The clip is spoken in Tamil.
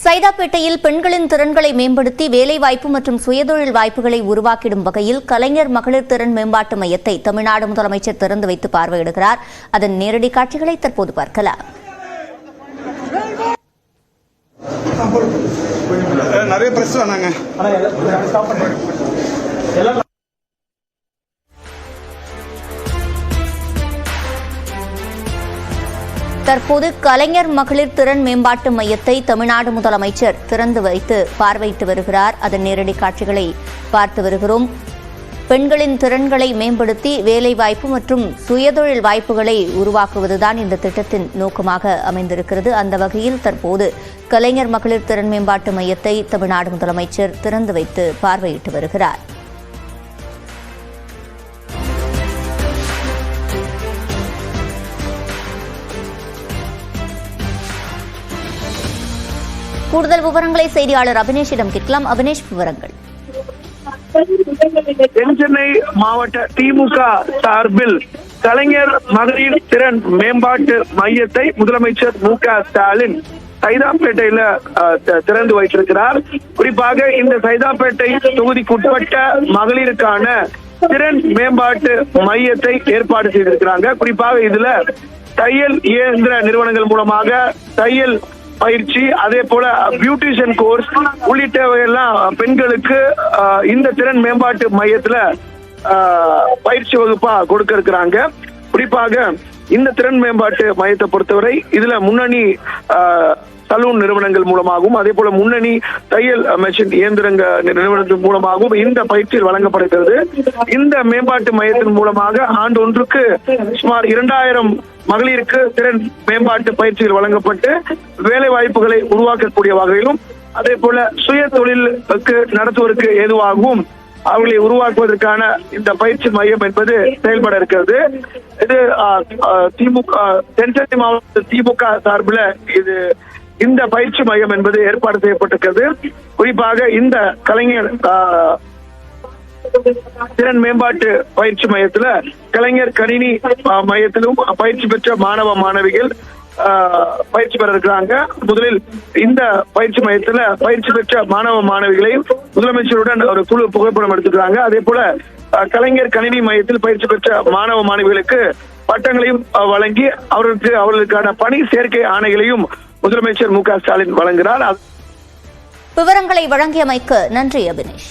சைதாப்பேட்டையில் பெண்களின் திறன்களை மேம்படுத்தி வேலைவாய்ப்பு மற்றும் சுயதொழில் வாய்ப்புகளை உருவாக்கிடும் வகையில் கலைஞர் மகளிர் திறன் மேம்பாட்டு மையத்தை தமிழ்நாடு முதலமைச்சர் திறந்து வைத்து பார்வையிடுகிறார். அதன் நேரடி காட்சிகளை தற்போது பார்க்கலாம். நிறைய பிரஸ் வந்தாங்க. தற்போது கலைஞர் மகளிர் திறன் மேம்பாட்டு மையத்தை தமிழ்நாடு முதலமைச்சர் திறந்து வைத்து பார்வையிட்டு வருகிறார். அதன் நேரடி காட்சிகளை பார்த்து வருகிறோம். பெண்களின் திறன்களை மேம்படுத்தி வேலைவாய்ப்பு மற்றும் சுயதொழில் வாய்ப்புகளை உருவாக்குவதுதான் இந்த திட்டத்தின் நோக்கமாக அமைந்திருக்கிறது. அந்த வகையில் தற்போது கலைஞர் மகளிர் திறன் மேம்பாட்டு மையத்தை தமிழ்நாடு முதலமைச்சர் திறந்து வைத்து பார்வையிட்டு வருகிறார். கூடுதல் விவரங்களை செய்தியாளர் அபினேஷிடம் கேட்கலாம். அபினேஷ், விவரங்கள். தென்சென்னை மாவட்ட திமுக சார்பில் கலைஞர் மகளிர் திறன் மேம்பாட்டு மையத்தை முதலமைச்சர் மு.க.ஸ்டாலின் சைதாப்பேட்டையில திறந்து வைத்திருக்கிறார். குறிப்பாக இந்த சைதாப்பேட்டை தொகுதிக்குட்பட்ட மகளிருக்கான திறன் மேம்பாட்டு மையத்தை ஏற்பாடு செய்திருக்கிறாங்க. குறிப்பாக இதுல தையல் இயந்திர நிறுவனங்கள் மூலமாக தையல் பயிற்சி, அதே போல பியூட்டிஷியன் கோர்ஸ் உள்ளிட்டவையெல்லாம் பெண்களுக்கு இந்த திறன் மேம்பாட்டு மையத்துல பயிற்சி வகுப்பா கொடுக்க இருக்கிறாங்க. குறிப்பாக இந்த திறன் மேம்பாட்டு மையத்தை பொறுத்தவரை இதுல முன்னணி சலூன் நிறுவனங்கள் மூலமாகவும் அதே போல முன்னணி தையல் மெஷின் இயந்திரங்க நிறுவனத்தின் மூலமாகவும் இந்த பயிற்சியில் வழங்கப்படுகிறது. இந்த மேம்பாட்டு மையத்தின் மூலமாக ஆண்டு ஒன்றுக்கு சுமார் 2000 மகளிருக்கு திறன் மேம்பாட்டு பயிற்சிகள் வழங்கப்பட்டு வேலை வாய்ப்புகளை உருவாக்கக்கூடிய வகையிலும் அதே போல சுய தொழிலுக்கு நடத்துவதற்கு ஏதுவாகவும் அவர்களை உருவாக்குவதற்கான இந்த பயிற்சி மையம் என்பது செயல்பட இருக்கிறது. இது திமுக தென்சென்னை மாவட்ட திமுக சார்பில் இந்த பயிற்சி மையம் என்பது ஏற்பாடு செய்யப்பட்டிருக்கிறது. குறிப்பாக இந்த கலைஞர் திறன் மேம்பாட்டு பயிற்சி மையத்துல கலைஞர் கணினி மையத்திலும் பயிற்சி பெற்ற மாணவ மாணவிகள் பயிற்சி பெற இருக்கிறாங்க. முதலில் இந்த பயிற்சி மையத்துல பயிற்சி பெற்ற மாணவ மாணவிகளையும் முதலமைச்சருடன் ஒரு குழு புகைப்படம் எடுத்துக்கிறாங்க. அதே போல கலைஞர் கணினி மையத்தில் பயிற்சி பெற்ற மாணவ மாணவிகளுக்கு பட்டங்களையும் வழங்கி அவர்களுக்கான பணி சேர்க்கை ஆணைகளையும் முதலமைச்சர் மு.க.ஸ்டாலின் வழங்குகிறார். விவரங்களை வழங்கியமைக்கு நன்றி அபினேஷ்.